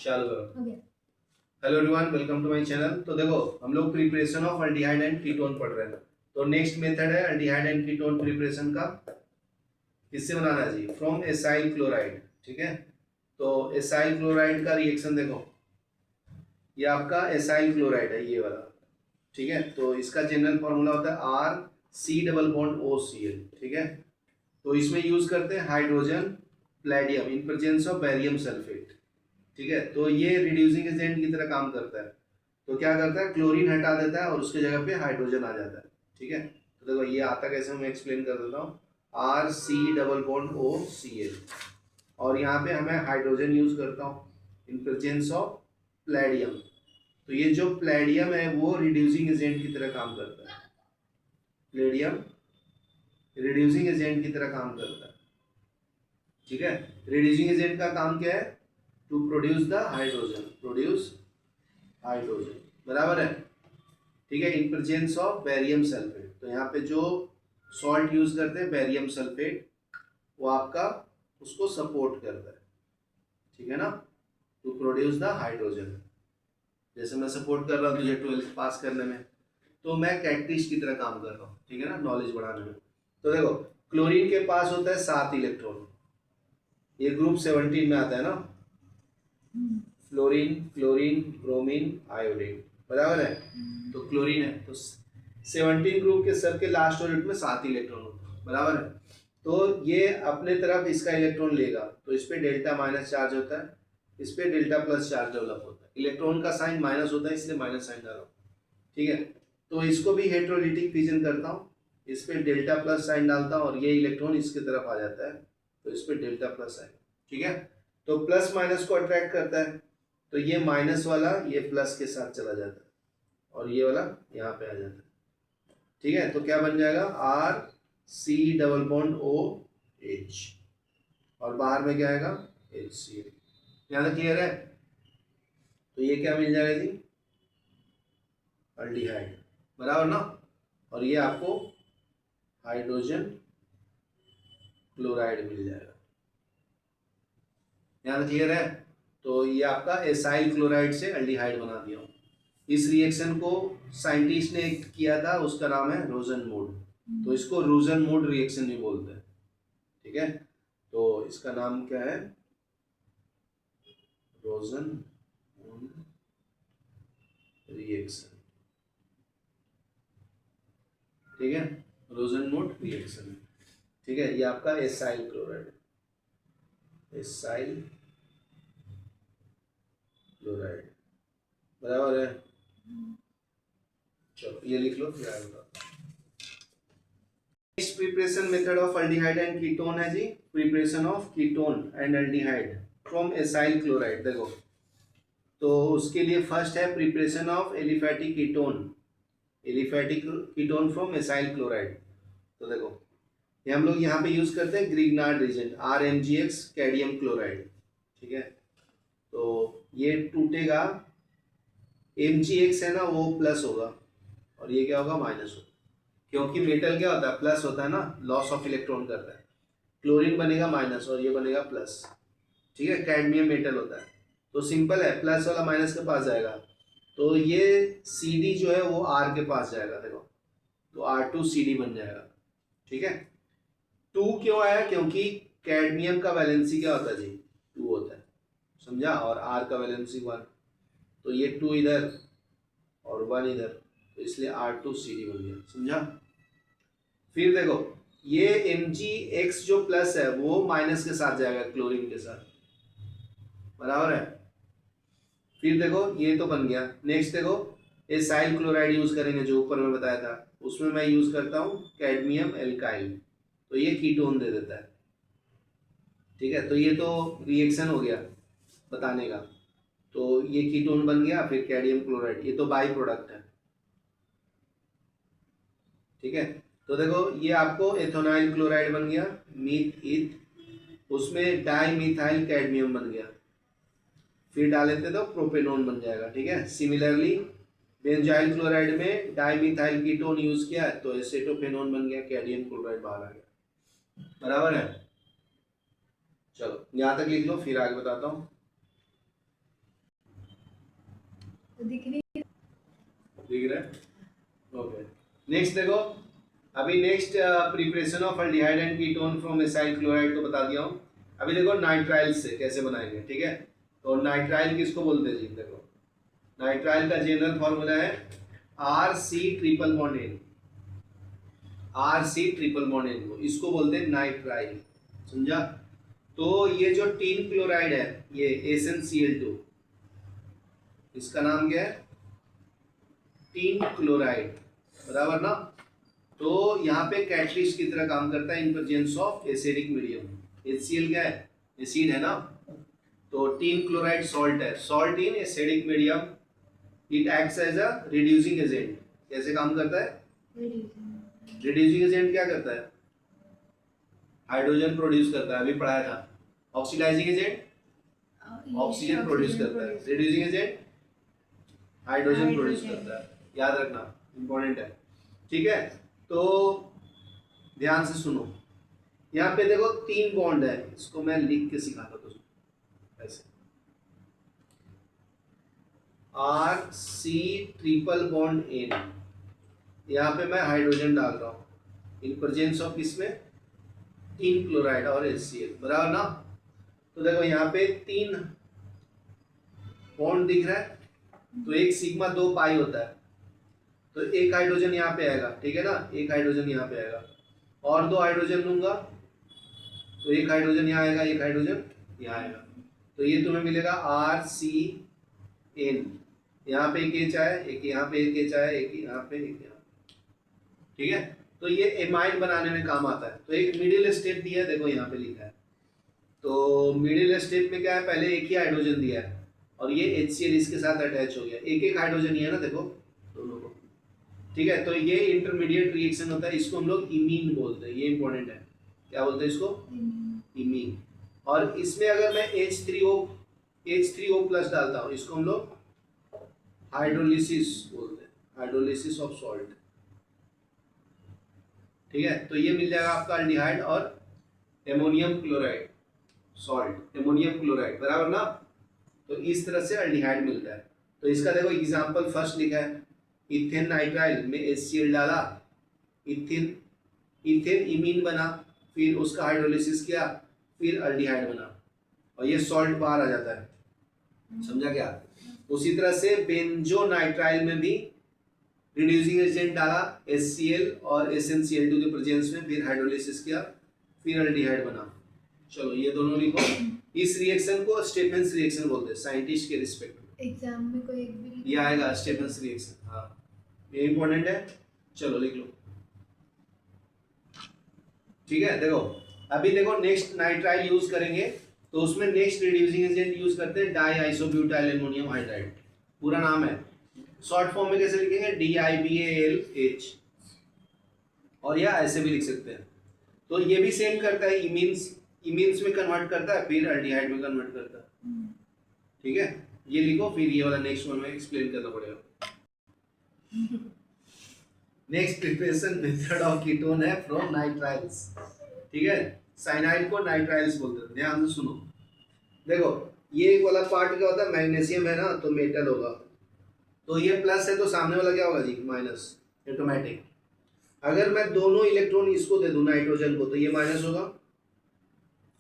चालू करो। Hello everyone, welcome to my channel. तो देखो, हम लोग preparation of aldehyde and ketone पढ़ रहे हैं। तो नेक्स्ट मेथड है अल्डिहाइड एंड कीटोन प्रिपरेशन का। किससे बनाना है जी? From acyl chloride. ठीक है, तो एसाइल क्लोराइड का रिएक्शन देखो, ये आपका एसाइल क्लोराइड है, ये वाला। ठीक है, तो इसका जनरल फॉर्मूला होता है R C double bond O C L. ठीक है, तो इसमें यूज करते हैं hydrogen palladium in presence of barium sulphate. ठीक है, तो ये रिड्यूसिंग एजेंट की तरह काम करता है। तो क्या करता है, क्लोरीन हटा देता है और उसके जगह पे हाइड्रोजन आ जाता है। ठीक है, तो देखो ये आता कैसे, मैं एक्सप्लेन कर देता हूँ। R C double bond O C L, और यहाँ पे हमें हाइड्रोजन यूज करता हूँ इन प्रेजेंस ऑफ प्लेडियम। तो ये जो प्लेडियम है वो रिड्यूसिंग एजेंट की तरह काम करता है। प्लेडियम रिड्यूसिंग एजेंट की तरह काम करता है। ठीक है, रिड्यूसिंग एजेंट का काम क्या है? To produce the hydrogen, produce hydrogen, बराबर है। ठीक है, in presence of barium sulphate. तो यहाँ पे जो सॉल्ट यूज करते हैं बैरियम सल्फेट, वो आपका उसको सपोर्ट करता है। ठीक है ना, टू प्रोड्यूस द हाइड्रोजन। जैसे मैं सपोर्ट कर रहा हूँ तुझे 12th पास करने में, तो मैं कैटलिस्ट की तरह काम कर रहा हूँ। ठीक है ना, नॉलेज बढ़ाने में। तो देखो, क्लोरीन के पास होता है 7 इलेक्ट्रॉन, ये ग्रुप 17 में आता है ना। फ्लोरीन, क्लोरीन, ब्रोमीन, आयोडीन, बराबर है। तो क्लोरीन है, तो 17 ग्रुप के सबके लास्ट ऑर्बिट में 7 इलेक्ट्रॉन होते हैं, बराबर है। तो ये अपने तरफ इसका इलेक्ट्रॉन लेगा, तो इस पे डेल्टा माइनस चार्ज होता है, इस पे डेल्टा प्लस चार्ज डेवलप होता है। इलेक्ट्रॉन का साइन माइनस होता है, इसलिए माइनस साइन डाला। ठीक है, तो इसको भी हेटेरोलिटिक फिजन करता हूँ, इस पे डेल्टा प्लस साइन डालता हूँ और ये इलेक्ट्रॉन इसके तरफ आ जाता है, तो इस पे डेल्टा प्लस साइन। ठीक है, तो प्लस माइनस को अट्रैक्ट करता है, तो ये माइनस वाला ये प्लस के साथ चला जाता है और ये वाला यहाँ पे आ जाता है। ठीक है, तो क्या बन जाएगा, R C double bond O H, और बाहर में क्या आएगा, एच सी एल। यहाँ तक क्लियर है? तो ये क्या मिल जाएगा जी, अल्डिहाइड, बराबर ना। और ये आपको हाइड्रोजन क्लोराइड मिल जाएगा। यहाँ तक क्लियर है? तो ये आपका एसाइल क्लोराइड से अल्डिहाइड बना दिया हूँ। इस रिएक्शन को साइंटिस्ट ने किया था, उसका नाम है रोजनमूड। तो इसको रोजनमूड रिएक्शन भी बोलते हैं। ठीक है, तो इसका नाम क्या है, रोजनमूड रिएक्शन। ठीक है, रोजनमूड रिएक्शन। ठीक है, ये आपका एसाइल क्लोराइड, एसाइल क्लोराइड, बराबर है। चलो ये लिख लो, फिर आएगा। Next preparation method of aldehyde and ketone है जी, preparation of ketone and aldehyde from acyl chloride. देखो, तो उसके लिए फर्स्ट है preparation of aliphatic ketone, aliphatic ketone from acyl chloride. तो देखो, ये हम लोग यहाँ पे यूज करते हैं ग्रिग्नार्ड रीजन, RMgX कैडियम क्लोराइड। ठीक है, तो ये टूटेगा, Mgx है ना वो प्लस होगा और ये क्या होगा, माइनस होगा, क्योंकि मेटल क्या होता है, प्लस होता है ना, लॉस ऑफ इलेक्ट्रॉन करता है। क्लोरीन बनेगा माइनस और ये बनेगा प्लस। ठीक है, कैडमियम मेटल होता है, तो सिंपल है, प्लस वाला माइनस के पास जाएगा, तो ये CD जो है वो R के पास जाएगा। देखो, तो R2CD बन जाएगा। ठीक है, 2 क्यों आया, क्योंकि कैडमियम का वैलेंसी क्या होता है जी, 2 होता है, समझा, और R का वैलेंसी 1, तो ये 2 इधर और 1 इधर, तो इसलिए R2CD बन गया, समझा। फिर देखो, ये Mgx जो प्लस है वो माइनस के साथ जाएगा क्लोरीन के साथ, बराबर है। फिर देखो, ये तो बन गया। नेक्स्ट देखो, एसाइल क्लोराइड यूज करेंगे जो ऊपर में बताया था, उसमें मैं यूज करता हूँ कैडमियम एल्काइल, तो ये कीटोन दे देता है। ठीक है, तो ये तो रिएक्शन हो गया बताने का, तो ये कीटोन बन गया, फिर कैडमियम क्लोराइड, ये तो बाई प्रोडक्ट है। ठीक है, तो देखो ये आपको एथोनाइल क्लोराइड बन गया, मीथ ईथ, उसमें डाई मिथाइल कैडमियम बन गया, फिर डाल देते तो प्रोपेनोन बन जाएगा। ठीक है, सिमिलरली बेंजाइल क्लोराइड में डाइमिथाइल कीटोन यूज किया तो एसेटोफेनोन बन गया, कैडियम क्लोराइड बाहर आ गया, बराबर है। चलो यहाँ तक लिख लो, फिर आगे बताता हूँ। दिख रही दिख रहा है? ओके, नेक्स्ट देखो, अभी next preparation of aldehyde and ketone from acyl chloride तो बता दिया हूँ। अभी देखो नाइट्राइल से कैसे बनाएंगे, ठीक है। तो नाइट्राइल किसको बोलते हैं जी, देखो नाइट्राइल का जनरल फॉर्मूला है R C triple bond N, R C triple bond N को इसको बोलते हैं नाइट्राइल, समझा। तो ये जो टीन क्लोराइड है ये SnCl2, इसका नाम क्या है, टीन क्लोराइड, बराबर ना। तो यहाँ पे कैटलिस्ट की तरह काम करता है in presence of acidic medium. HCl क्या है, एसिड है ना। तो टीन क्लोराइड सॉल्ट है, salt in acidic medium, it acts as a reducing agent. कैसे काम करता है, रिड्यूसिंग एजेंट क्या करता है, हाइड्रोजन प्रोड्यूस करता है, अभी पढ़ाया था। ऑक्सीडाइजिंग एजेंट ऑक्सीजन प्रोड्यूस करता है, रिड्यूसिंग एजेंट हाइड्रोजन प्रोड्यूस करता है, याद रखना इंपॉर्टेंट है, ठीक है। तो ध्यान से सुनो, यहाँ पे देखो 3 बॉन्ड है, इसको मैं लिख के सिखाता हूँ ऐसे, R C triple bond N, यहाँ पे मैं हाइड्रोजन डाल रहा हूँ इन प्रेजेंस ऑफ किसमें, टीन क्लोराइड और HCl, बराबर ना। तो देखो यहाँ पे 3 बॉन्ड दिख रहा है, तो एक सिग्मा 2 पाई होता है, तो एक हाइड्रोजन यहाँ पे आएगा, ठीक है ना, एक हाइड्रोजन यहाँ पे आएगा, और 2 हाइड्रोजन लूंगा तो एक हाइड्रोजन यहाँ आएगा, एक हाइड्रोजन यहाँ आएगा, तो ये तुम्हें मिलेगा RCN, यहाँ पे एक H आया, एक यहाँ पे एक H आया, एक यहाँ पे एक यहाँ, ठीक है। तो ये एमाइड बनाने में काम आता है। तो एक मिडिल स्टेप दिया है, देखो यहाँ पे लिखा है। तो मिडिल स्टेप में क्या है, पहले एक ही हाइड्रोजन दिया है और ये HCl इसके साथ अटैच हो गया, एक एक हाइड्रोजन ही है ना, देखो दोनों को, ठीक है। तो ये इंटरमीडिएट रिएक्शन होता है, इसको हम लोग इमीन बोलते हैं, ये इंपॉर्टेंट है, क्या बोलते हैं इसको, इमीन। और इसमें अगर मैं H3O प्लस डालता हूँ, इसको हम लोग हाइड्रोलिसिस बोलते हैं, हाइड्रोलिसिस ऑफ सॉल्ट, ठीक है। तो ये मिल जाएगा आपका अल्डिहाइड और ammonium chloride, salt ammonium chloride, बराबर ना। तो इस तरह से अल्डिहाइड मिलता है। तो इसका देखो एग्जांपल फर्स्ट लिखा है, इथेन नाइट्राइल में HCl डाला, इथेन इमीन बना, फिर उसका हाइड्रोलिसिस किया, फिर अल्डिहाइड बना, और ये सॉल्ट बाहर आ जाता है, समझा क्या। उसी तरह से बेंजोनाइट्राइल में भी रिड्यूसिंग एजेंट डाला HCl और SnCl2 के प्रेजेंस में, फिर हाइड्रोलिसिस किया, फिर अल्डिहाइड बना। चलो ये दोनों लिखो। इस रिएक्शन को स्टेफेंस रिएक्शन बोलते हैं साइंटिस्ट के रिस्पेक्ट में। एग्जाम में कोई एक भी ये आएगा स्टेफेंस रिएक्शन, हाँ ये इंपॉर्टेंट है, चलो लिख लो, ठीक है। देखो अभी देखो नेक्स्ट नाइट्राइल यूज करेंगे, तो उसमें नेक्स्ट रिड्यूसिंग एजेंट यूज करते हैं डाई आइसोब्यूटाइल अमोनियम हाइड्राइड, पूरा नाम है। शॉर्ट फॉर्म में कैसे लिखेंगे, DIBALH, और या ऐसे भी लिख सकते हैं। तो ये भी सेम करता है, इमीन्स में कन्वर्ट करता है, फिर अल्डिहाइड में कन्वर्ट करता है, ठीक है। ये लिखो, फिर ये वाला नेक्स्ट वन में एक्सप्लेन करना पड़ेगा। Next preparation method of ketone है फ्रॉम नाइट्राइल्स, ठीक है। साइनाइड को नाइट्राइल्स बोलते हैं, ध्यान से सुनो। देखो ये वाला पार्ट क्या होता है, मैग्नीशियम है ना, तो मेटल होगा, तो ये प्लस है तो सामने वाला क्या होगा जी, माइनस, ऑटोमेटिक। अगर मैं दोनों इलेक्ट्रॉन इसको दे दूं नाइट्रोजन को, तो ये माइनस होगा,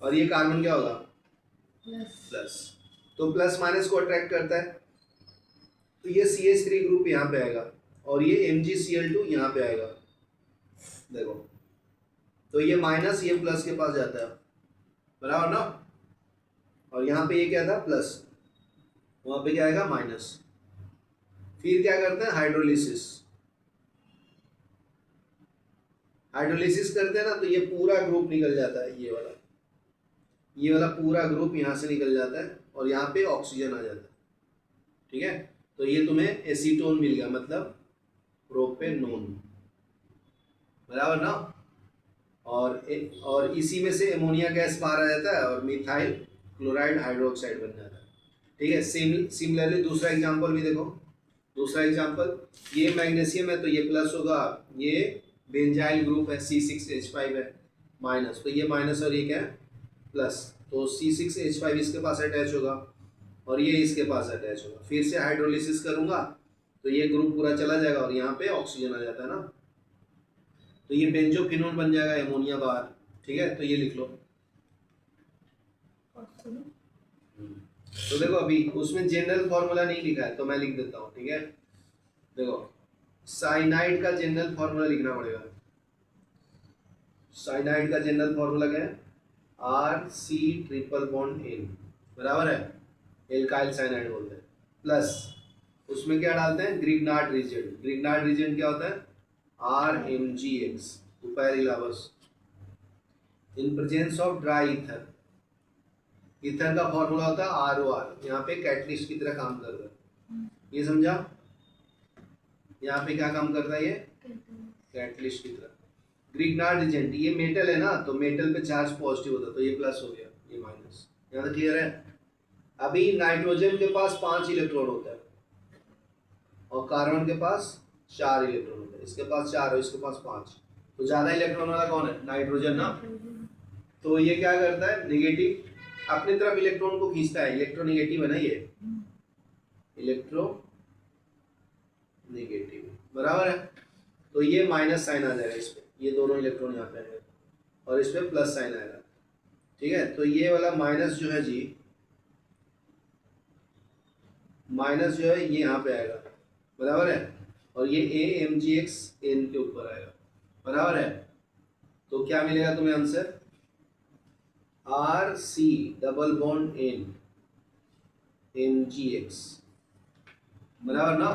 और ये कार्बन क्या होगा, प्लस। तो प्लस माइनस को अट्रैक्ट करता है, तो ये CH3 ग्रुप यहाँ पे आएगा, और ये MgCl2 यहाँ पे आएगा, देखो। तो ये माइनस, ये प्लस के पास जाता है, बराबर ना। और यहाँ पे ये क्या था, प्लस, वहाँ पे क्या आएगा, माइनस। फिर क्या करते हैं, हाइड्रोलिसिस, हाइड्रोलिसिस करते हैं ना, तो ये पूरा ग्रुप निकल जाता है, ये वाला पूरा ग्रुप यहाँ से निकल जाता है, और यहाँ पे ऑक्सीजन आ जाता है, ठीक है। तो ये तुम्हें एसीटोन मिल गया, मतलब प्रोपेनोन, बराबर ना। और इसी में से एमोनिया गैस बाहर आ जाता है, और मिथाइल क्लोराइड हाइड्रोक्साइड बन जाता है, ठीक है। सिमिलरली दूसरा एग्जांपल भी देखो, दूसरा एग्जांपल, ये मैग्नीशियम है तो ये प्लस होगा, ये बेंजाइल ग्रुप है C6H5 है माइनस, तो ये माइनस और ये क्या है, प्लस। तो C6H5 इसके पास अटैच होगा, और ये इसके पास अटैच होगा। फिर से हाइड्रोलिसिस करूंगा तो ये ग्रुप पूरा चला जाएगा और यहाँ पे ऑक्सीजन आ जाता है ना, तो ये बेंजोफिनोल बन जाएगा, एमोनिया बाहर। ठीक है, तो ये लिख लो। तो देखो अभी उसमें जनरल फॉर्मूला नहीं लिखा है तो मैं लिख देता हूँ। ठीक है, देखो साइनाइड का जनरल फॉर्मूला लिखना पड़ेगा। साइनाइड का जनरल फॉर्मूला क्या है? R C triple bond N, बराबर है, एल्काइल साइनाइड बोलते हैं। प्लस उसमें क्या डालते हैं? Grignard reagent. ग्रिग्नार्ड रीजेंट क्या होता है? आर एम जी एक्स, बस इन presence of dry ether. Ether का फॉर्मूला होता है आर ओ आर, यहाँ पे कैटलिस्ट की तरह काम करता है। ये समझा? यहाँ पे क्या काम करता है? ये कैटलिस्ट की तरह। ग्रिग्नार्ड रीजेंट, ये मेटल है ना, तो मेटल पे चार्ज पॉजिटिव होता है, तो ये प्लस हो गया, ये माइनस। यहाँ तक क्लियर है? अभी नाइट्रोजन के पास 5 इलेक्ट्रॉन होता है और कार्बन के पास 4 इलेक्ट्रॉन होता है। इसके पास 4 और इसके पास 5, तो ज्यादा इलेक्ट्रॉन वाला कौन है? नाइट्रोजन ना। तो ये क्या करता है? नेगेटिव अपनी तरफ इलेक्ट्रॉन को खींचता है। इलेक्ट्रोनेगेटिव है ना ये, इलेक्ट्रो नेगेटिव, बराबर है। तो ये माइनस साइन आ जाएगा इस पे, ये दोनों इलेक्ट्रॉन यहाँ पे आएगा और इस पे प्लस साइन आएगा। ठीक है, तो ये वाला माइनस जो है जी, माइनस जो है ये यहाँ पे आएगा, बराबर है, और ये A M G X N के ऊपर आएगा, बराबर है। तो क्या मिलेगा तुम्हें answer? R C double bond N M G X, बराबर ना।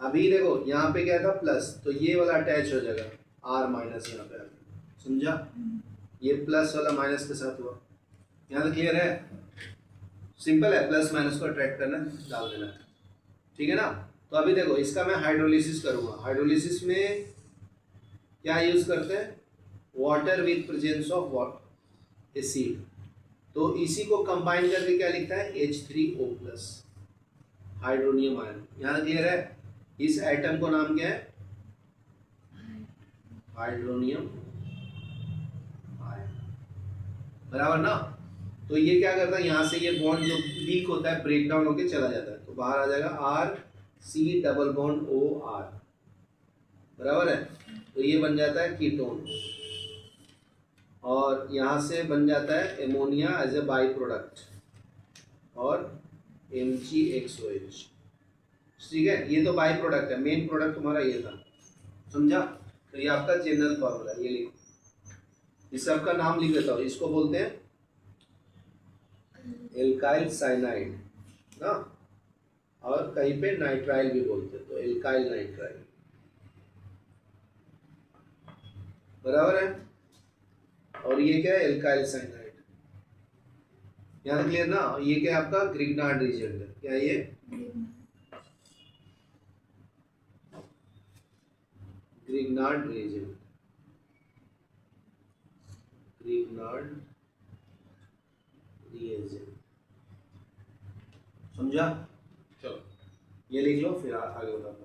अभी देखो यहाँ पे क्या था? प्लस, तो ये वाला अटैच हो जाएगा, आर माइनस यहाँ पे, समझा? ये प्लस वाला माइनस के साथ हुआ। यहाँ तो क्लियर है? सिंपल है, प्लस माइनस को अट्रैक्ट करना, डाल देना है। ठीक है ना? तो अभी देखो इसका मैं हाइड्रोलिसिस करूंगा। हाइड्रोलिसिस में क्या यूज करते हैं? Water with presence of water acid. तो इसी को कंबाइन करके क्या लिखता है? H3O plus, hydronium ion. यहाँ क्लियर है? इस एटम को नाम क्या है? हाइड्रोनियम आयन, बराबर ना। तो ये क्या करता है? यहाँ से ये बॉन्ड जो वीक होता है ब्रेक डाउन होकर चला जाता है, तो बाहर आ जाएगा R C double bond O R, बराबर है। तो ये बन जाता है कीटोन और यहाँ से बन जाता है ammonia as a by product और MgXOH। ठीक है, ये तो बाई प्रोडक्ट है, मेन प्रोडक्ट तुम्हारा ये था, समझा? तो ये आपका जनरल फॉर्मूला, ये लिखो। इस सबका नाम लिख देता हूँ। इसको बोलते हैं एल्काइल साइनाइड ना, और कहीं पे नाइट्राइल भी बोलते हैं, तो एल्काइल नाइट्राइल, बराबर है। और ये क्या है? Alkyl cyanide. यहाँ तक क्लियर ना? ये क्या है आपका? ग्रिग्नार्ड रीजेंट है। क्या ये? ग्रिग्नार्ड रीजेंट, ग्रिग्नार्ड रीजेंट, समझा? चलो ये लिख लो, फिर आगे बताता हूँ।